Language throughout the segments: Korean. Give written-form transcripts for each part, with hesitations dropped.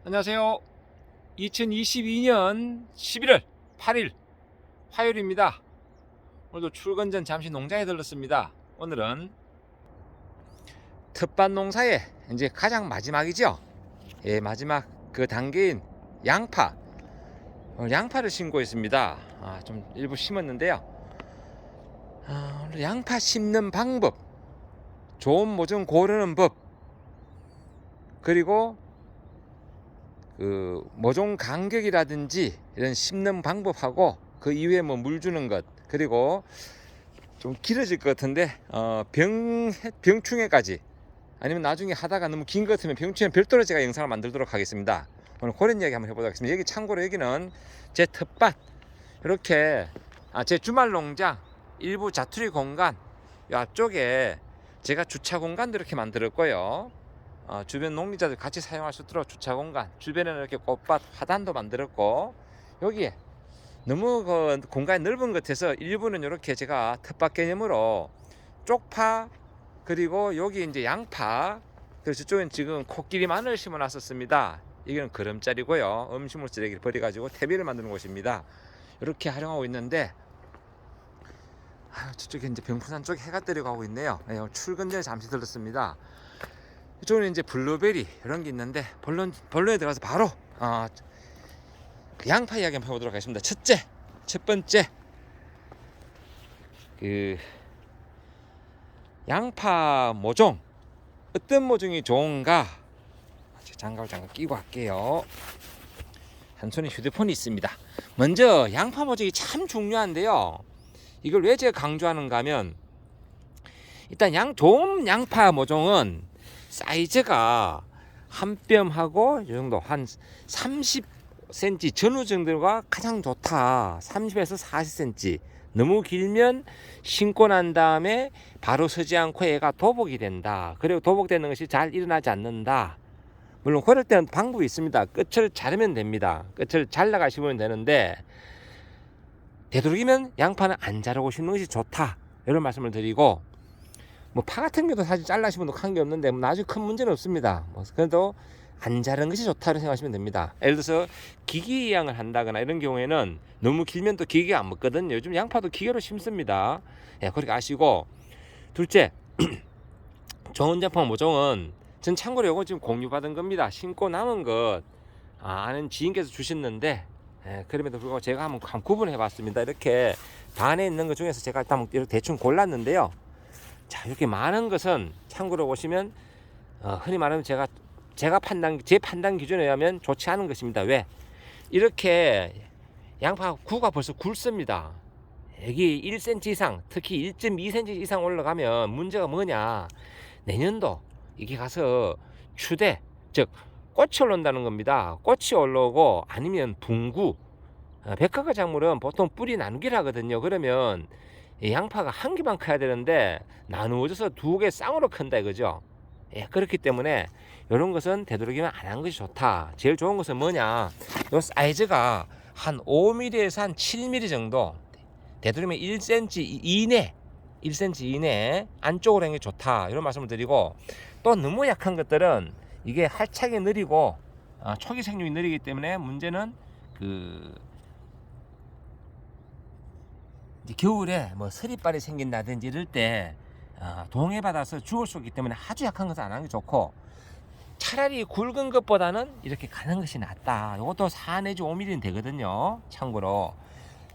안녕하세요. 2022년 11월 8일 화요일입니다. 오늘도 출근 전 잠시 농장에 들렀습니다. 오늘은 텃밭 농사의 이제 가장 마지막이죠. 예, 마지막 그 단계인 양파. 오늘 양파를 심고 있습니다. 좀 일부 심었는데요. 오늘 양파 심는 방법, 좋은 모종 고르는 법, 그리고 그 모종 간격이라든지 이런 심는 방법하고 그 이후에 뭐 물 주는 것, 그리고 좀 길어질 것 같은데 병충해까지, 아니면 나중에 하다가 너무 긴 것 같으면 병충해 별도로 제가 영상을 만들도록 하겠습니다. 오늘 그런 이야기 한번 해보도록 하겠습니다. 여기 참고로 여기는 제 텃밭, 이렇게 제 주말 농장 일부 자투리 공간, 이쪽에 제가 주차 공간도 이렇게 만들었고요. 주변 농민자들 같이 사용할 수 있도록 주차 공간, 주변에는 이렇게 꽃밭 화단도 만들었고, 여기에 너무 그 공간이 넓은 것 같아서 일부는 이렇게 제가 텃밭 개념으로 쪽파, 그리고 여기 이제 양파, 그래서 저쪽엔 지금 코끼리 마늘 심어 놨었습니다. 이거는 거름자리고요. 음식물 쓰레기를 버려가지고 퇴비를 만드는 곳입니다. 이렇게 활용하고 있는데, 저쪽에 이제 병풍산 쪽에 해가 떨어가고 있네요. 네, 출근 전에 잠시 들렀습니다. 이쪽은 이제 블루베리 이런 게 있는데, 본론에 들어가서 바로 양파 이야기 한번 해보도록 하겠습니다. 첫 번째 그 양파 모종, 어떤 모종이 좋은가? 장갑을 잠깐 끼고 할게요. 한 손에 휴대폰이 있습니다. 먼저 양파 모종이 참 중요한데요. 이걸 왜 제가 강조하는가 하면, 일단 좋은 양파 모종은 사이즈가 한 뼘하고 이 정도 한 30cm 전후 정도가 가장 좋다. 30에서 40cm. 너무 길면 심고 난 다음에 바로 서지 않고 얘가 도복이 된다. 그리고 도복되는 것이 잘 일어나지 않는다. 물론 그럴 때는 방법이 있습니다. 끝을 자르면 됩니다. 끝을 잘라가 심으면 되는데, 되도록이면 양파는 안 자르고 심는 것이 좋다, 이런 말씀을 드리고, 뭐 파 같은 경우도 사실 잘라 심어도 관계 없는데 뭐 나중에 큰 문제는 없습니다. 그래도 안 자른 것이 좋다고 생각하시면 됩니다. 예를 들어서 기기양을 한다거나 이런 경우에는 너무 길면 또 기계가 안 먹거든요. 요즘 양파도 기계로 심습니다. 예, 그렇게 아시고, 둘째, 좋은 양파 모종은 전 참고로 이거 지금 공유받은 겁니다. 심고 남은 것 아는 지인께서 주셨는데, 그럼에도 불구하고 제가 한번 구분해 봤습니다. 이렇게 반에 있는 것 중에서 제가 일단 이렇게 대충 골랐는데요. 자, 이렇게 많은 것은 참고로 보시면 흔히 말하면 제 판단 기준에 의하면 좋지 않은 것입니다. 왜? 이렇게 양파 구가 벌써 굵습니다. 여기 1cm 이상, 특히 1.2cm 이상 올라가면 문제가 뭐냐? 내년도 이게 가서 추대, 즉 꽃이 올라온다는 겁니다. 꽃이 올라오고, 아니면 분구, 백화과 작물은 보통 뿌리 나누기를 하거든요. 그러면 이 양파가 한 개만 커야 되는데 나누어져서 두 개 쌍으로 큰다 이거죠. 예, 그렇기 때문에 이런 것은 되도록이면 안 하는 것이 좋다. 제일 좋은 것은 뭐냐? 요 사이즈가 한 5mm에서 한 7mm 정도, 되도록이면 1cm 이내, 1cm 이내 안쪽으로 하는 게 좋다, 이런 말씀을 드리고, 또 너무 약한 것들은 이게 활착이 느리고 초기 생육이 느리기 때문에 문제는 겨울에 뭐 서리빨이 생긴다든지 이럴 때 동해받아서 죽을 수 있기 때문에 아주 약한 것은 안 하는 게 좋고, 차라리 굵은 것보다는 이렇게 가는 것이 낫다. 이것도 4 내지 5mm는 되거든요. 참고로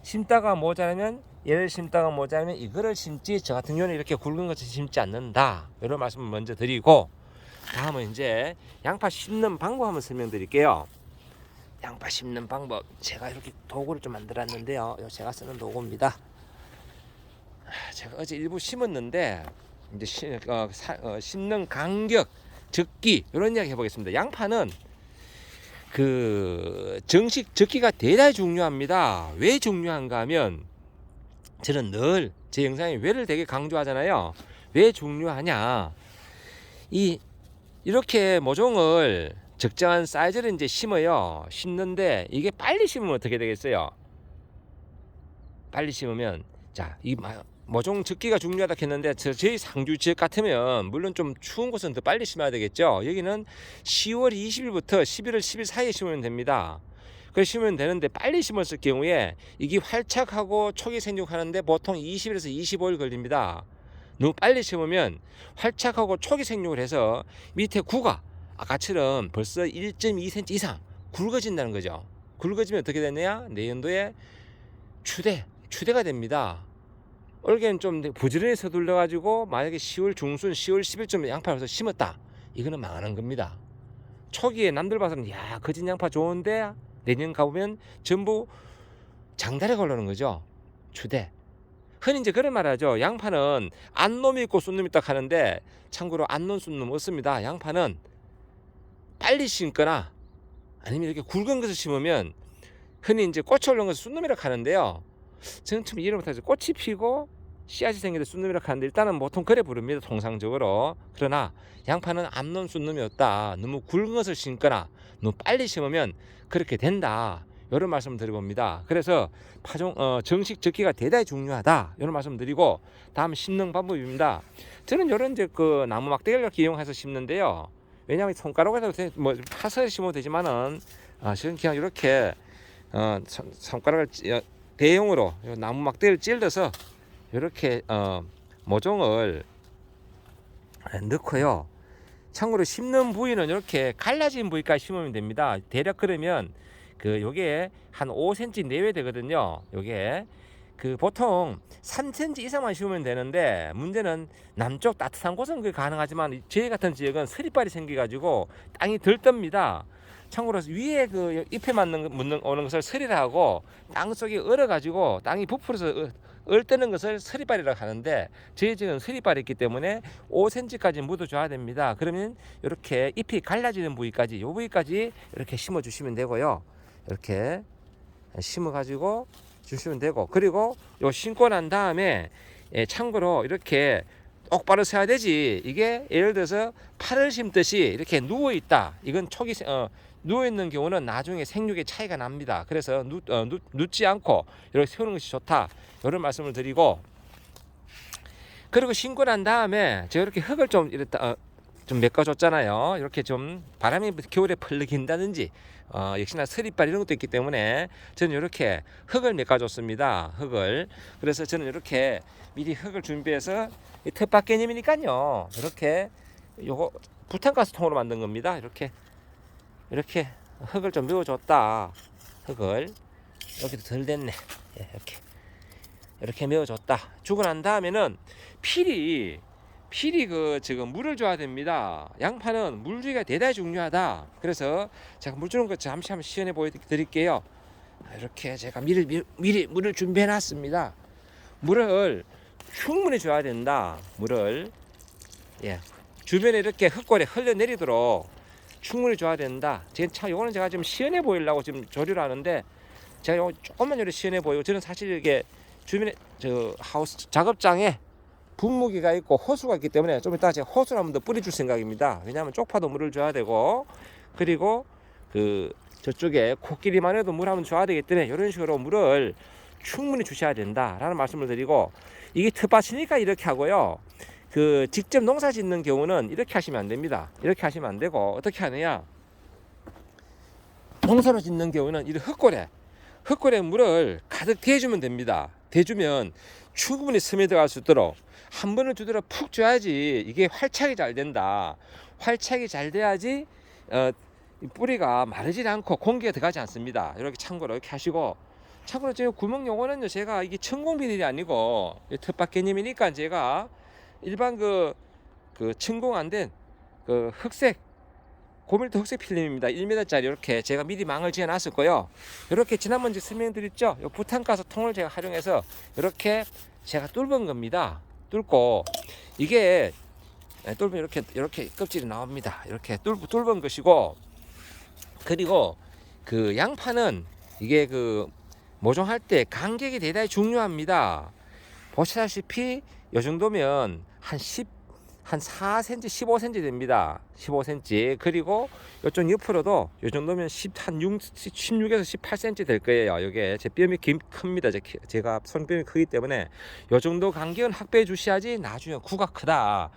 심다가 모자라면, 얘를 심다가 모자라면 이거를 심지, 저 같은 경우는 이렇게 굵은 것을 심지 않는다, 이런 말씀을 먼저 드리고, 다음은 이제 양파 심는 방법 한번 설명드릴게요. 양파 심는 방법, 제가 이렇게 도구를 좀 만들었는데요. 제가 쓰는 도구입니다. 제가 어제 일부 심었는데, 이제 심는 간격, 적기, 이런 이야기 해보겠습니다. 양파는 정식 적기가 대단히 중요합니다. 왜 중요한가 하면, 저는 늘 제 영상에 왜를 되게 강조하잖아요. 왜 중요하냐? 이렇게 모종을 적정한 사이즈를 이제 심어요. 심는데 이게 빨리 심으면 어떻게 되겠어요? 빨리 심으면, 자, 모종 적기가 중요하다 했는데 저희 상주 지역 같으면 물론 좀 추운 곳은 더 빨리 심어야 되겠죠. 여기는 10월 20일부터 11월 10일 사이에 심으면 됩니다. 그래서 심으면 되는데 빨리 심었을 경우에 이게 활착하고 초기 생육하는데 보통 20일에서 25일 걸립니다. 너무 빨리 심으면 활착하고 초기 생육을 해서 밑에 구가 아까처럼 벌써 1.2cm 이상 굵어진다는 거죠. 굵어지면 어떻게 되느냐? 내년도에 추대가 됩니다. 올해는 좀 부지런히 서둘러 가지고 만약에 10월 중순 10월 10일쯤에 양파를 해서 심었다, 이거는 망하는 겁니다. 초기에 남들 봐서는 야 거진 양파 좋은데 내년 가보면 전부 장달에 걸르는 거죠. 추대. 흔히 이제 그런 말 하죠. 양파는 안놈이 있고 쑥놈이 있다 하는데 참고로 안놈 쑥놈 없습니다. 양파는 빨리 심거나 아니면 이렇게 굵은 것을 심으면 흔히 이제 꽃이 올라온 것을 쑥놈이라고 하는데요. 저는 참 이해를 못하죠. 꽃이 피고 씨앗이 생겨서 쑥놈이라고 하는데 일단은 보통 그래 부릅니다, 통상적으로. 그러나 양파는 암놈 쑥놈이 없다, 너무 굵은 것을 심거나 너무 빨리 심으면 그렇게 된다, 이런 말씀을 드려봅니다. 그래서 정식 적기가 대단히 중요하다, 이런 말씀 드리고, 다음 심는 방법입니다. 저는 이런 이제 그 나무 막대기를 이렇게 이용해서 심는데요. 왜냐하면 손가락으로 해서 뭐 파서 심어도 되지만은 저는 그냥 이렇게 손가락을 대용으로 나무 막대를 찔러서 이렇게 모종을 넣고요. 참고로 심는 부위는 이렇게 갈라진 부위까지 심으면 됩니다. 대략 그러면 요게 한 5cm 내외 되거든요. 요게 보통 3cm 이상만 심으면 되는데, 문제는 남쪽 따뜻한 곳은 그게 가능하지만 저희 같은 지역은 서리빨이 생겨가지고 땅이 덜 뜹니다. 참고로 위에 잎에 묻는 오는 것을 서리라 하고, 땅 속에 얼어가지고 땅이 부풀어서 얼뜨는 것을 서리빨이라고 하는데, 저희 지역은 서리빨이 있기 때문에 5cm까지 묻어줘야 됩니다. 그러면 이렇게 잎이 갈라지는 부위까지, 요 부위까지 이렇게 심어 주시면 되고요. 이렇게 심어 가지고 주시면 되고, 그리고 요 심고 난 다음에 참고로 이렇게 똑바로 서야 되지, 이게 예를 들어서 팔을 심듯이 이렇게 누워 있다, 이건 초기 누워 있는 경우는 나중에 생육에 차이가 납니다. 그래서 눕지 않고 이렇게 세우는 것이 좋다, 이런 말씀을 드리고, 그리고 심고 난 다음에 제가 이렇게 흙을 좀 메꿔줬잖아요. 이렇게 좀 바람이 겨울에 펄럭인다든지 역시나 서리빨 이런 것도 있기 때문에 저는 이렇게 흙을 메꿔줬습니다. 흙을. 그래서 저는 이렇게 미리 흙을 준비해서 이 텃밭 개념이니까요, 이렇게 요거 부탄가스통으로 만든 겁니다. 이렇게 흙을 좀 메워줬다. 흙을 여기도 덜 됐네. 이렇게 메워줬다. 주고 난 다음에는 필히 지금 물을 줘야 됩니다. 양파는 물 주기가 대단히 중요하다. 그래서 제가 물 주는 거 잠시 한번 시연해 보여드릴게요. 이렇게 제가 미리 물을 준비해 놨습니다. 물을 충분히 줘야 된다. 물을 주변에 이렇게 흙골에 흘러내리도록 충분히 줘야 된다. 요거는 제가 지금 시연해 보이려고 지금 조리를 하는데, 제가 요거 조금만 요리 시연해 보이고, 저는 사실 이게 주변에 하우스 작업장에 분무기가 있고 호수가 있기 때문에 좀 이따 제가 호수를 한번 더 뿌려줄 생각입니다. 왜냐하면 쪽파도 물을 줘야 되고, 그리고 저쪽에 코끼리만 해도 물 한번 줘야 되기 때문에 이런 식으로 물을 충분히 주셔야 된다라는 말씀을 드리고, 이게 텃밭이니까 이렇게 하고요. 직접 농사 짓는 경우는 이렇게 하시면 안 됩니다. 이렇게 하시면 안 되고, 어떻게 하느냐, 농사로 짓는 경우는 이 흙골에 물을 가득 대주면 됩니다. 대주면 충분히 스며들어갈 수 있도록 한 번을 두드려 푹 줘야지 이게 활착이 잘 된다. 활착이 잘 돼야지 뿌리가 마르지 않고 공기가 들어가지 않습니다. 이렇게 참고로 이렇게 하시고, 참고로 제가 구멍 요거는요, 제가 이게 천공 비닐이 아니고 텃밭 개념이니까 제가 일반 천공 안 된 흑색 고밀도 흑색 필름입니다. 1m짜리 이렇게 제가 미리 망을 지어 놨었고요. 이렇게 지난번에 설명드렸죠. 이 부탄가스 통을 제가 활용해서 이렇게 제가 뚫은 겁니다. 뚫고, 이게 뚫으면 이렇게 껍질이 나옵니다. 이렇게 뚫은 것이고, 그리고 양파는 이게 모종할 때 간격이 대단히 중요합니다. 보시다시피 이 정도면 한 한 4cm, 15cm 됩니다. 15cm. 그리고 이쪽 옆으로도 이 정도면 16에서 18cm 될 거예요. 이게 제 뼘이 큽니다. 제가 손뼘이 크기 때문에 이 정도 간격은 확보해 주셔야지 나중에 구가 크다.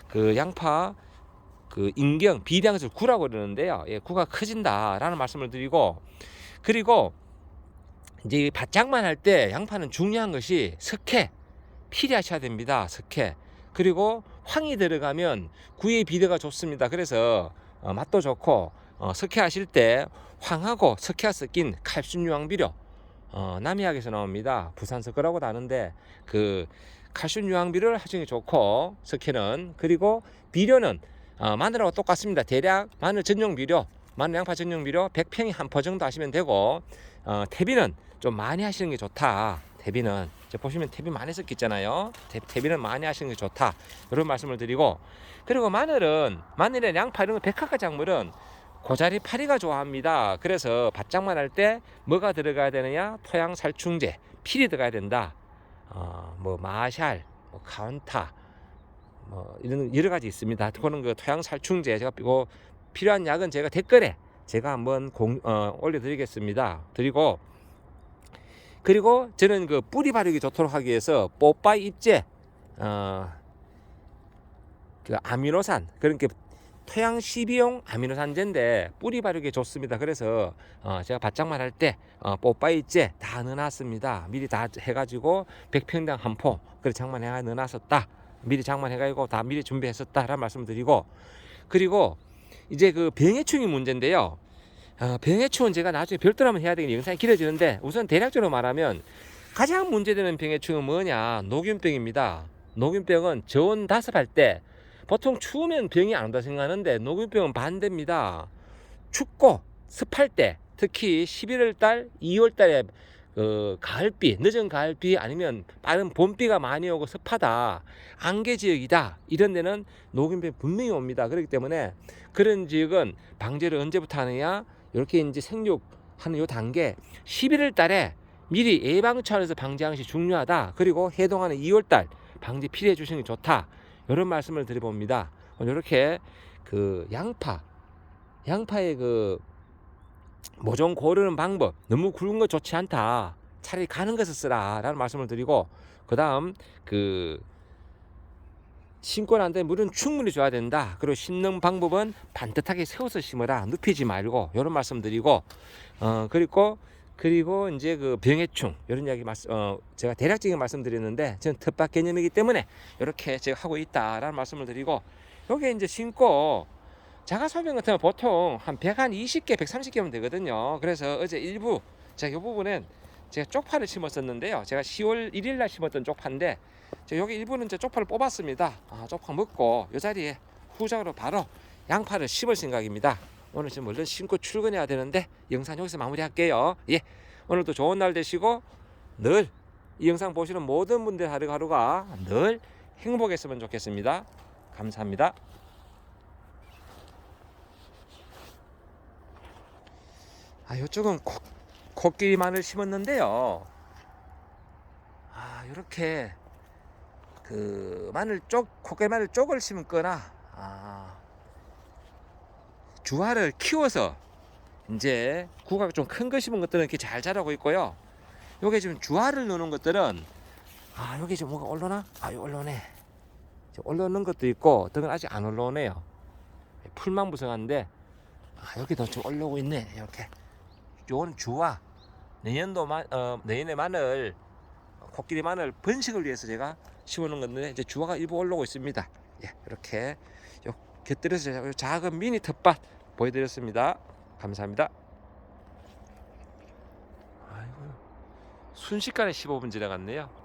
그 양파 그 인경 비량을 구라고 그러는데요. 예, 구가 커진다라는 말씀을 드리고, 그리고 이제 바짝만 할 때 양파는 중요한 것이 석회 필요하셔야 됩니다. 석회. 그리고 황이 들어가면 구의 비례가 좋습니다. 그래서 맛도 좋고 석회하실 때 황하고 석회가 섞인 칼슘 유황 비료, 남이학에서 나옵니다. 부산서 거라고도 아는데 그 칼슘 유황 비료를 하시는 게 좋고, 석회는. 그리고 비료는 마늘하고 똑같습니다. 대략 마늘 전용 비료, 마늘 양파 전용 비료 100평에 한 포 정도 하시면 되고, 태비는 좀 많이 하시는 게 좋다. 태비는 보시면 태비 많이 섞였잖아요. 태비는 많이 하시는 게 좋다, 이런 말씀을 드리고, 그리고 마늘이나 양파 이런 거 백화가 작물은 고자리 파리가 좋아합니다. 그래서 바짝만 할 때 뭐가 들어가야 되느냐? 토양 살충제 필이 들어가야 된다. 뭐 마샬, 뭐 카운타, 뭐 이런 여러 가지 있습니다. 그거는 그 토양 살충제 제가 필요한 약은 제가 댓글에 제가 한번 올려드리겠습니다. 그리고 저는 그 뿌리 바르기 좋도록 하기 위해서 뽀빠이 잎제, 그 아미노산, 그러니까 토양 12용 아미노산제인데 뿌리 바르기 좋습니다. 그래서 제가 바짝만 할 때 뽀빠이 잎제 다 넣어놨습니다. 미리 다 해가지고 100평당 한 포, 그래 장만해가 넣어놨었다. 미리 장만해가지고 다 미리 준비했었다라는 말씀을 드리고, 그리고 이제 그 병해충이 문제인데요. 병해충은 제가 나중에 별도로 한번 해야 되겠네요. 영상이 길어지는데 우선 대략적으로 말하면 가장 문제되는 병해충은 뭐냐? 녹균병입니다. 녹균병은 저온 다습할 때, 보통 추우면 병이 안 온다 생각하는데 녹균병은 반대입니다. 춥고 습할 때, 특히 11월 달, 2월 달에 가을비, 늦은 가을비 아니면 빠른 봄비가 많이 오고 습하다, 안개 지역이다, 이런 데는 녹균병이 분명히 옵니다. 그렇기 때문에 그런 지역은 방제를 언제부터 하느냐? 이렇게 이제 생육하는 요 단계 11월 달에 미리 예방 차원에서 방지하는 것이 중요하다. 그리고 해동하는 2월 달 방지 필요해 주시는 게 좋다. 이런 말씀을 드려봅니다. 이렇게 그 양파의 그 모종 고르는 방법, 너무 굵은 거 좋지 않다, 차라리 가는 것을 쓰라 라는 말씀을 드리고, 그 다음 그 심고 난 다음에 물은 충분히 줘야 된다. 그리고 심는 방법은 반듯하게 세워서 심어라, 눕히지 말고, 이런 말씀 드리고, 그리고 이제 그 병해충 이런 이야기 제가 대략적인 말씀 드렸는데, 저는 텃밭 개념이기 때문에 이렇게 제가 하고 있다라는 말씀을 드리고, 여기 이제 심고 자가소변 같은 건 보통 한 120개, 130개면 되거든요. 그래서 어제 일부 제가 이 부분은 제가 쪽파를 심었었는데요. 제가 10월 1일 날 심었던 쪽파인데, 제가 여기 일부는 제 쪽파를 뽑았습니다. 쪽파 먹고 이 자리에 후작으로 바로 양파를 심을 생각입니다. 오늘 지금 얼른 심고 출근해야 되는데 영상 여기서 마무리할게요. 예, 오늘도 좋은 날 되시고 늘 이 영상 보시는 모든 분들 하루하루가 늘 행복했으면 좋겠습니다. 감사합니다. 이쪽은 코끼리 마늘 심었는데요. 이렇게 그 코끼리 마늘 쪽을 심거나 주화를 키워서 이제 구가 좀 큰 거 심은 것들은 이렇게 잘 자라고 있고요. 요게 지금 주화를 넣는 것들은 여기 지금 뭐가 올라오나? 올라오네. 올라오는 것도 있고, 등은 아직 안 올라오네요. 풀망부성한데 여기도 좀 올라오고 있네. 이렇게 요거는 주화, 내년에 마늘, 코끼리 마늘 번식을 위해서 제가 심어놓은 건데, 이제 주화가 일부 올라오고 있습니다. 예, 이렇게 곁들여서 작은 미니 텃밭 보여드렸습니다. 감사합니다. 순식간에 15분 지나갔네요.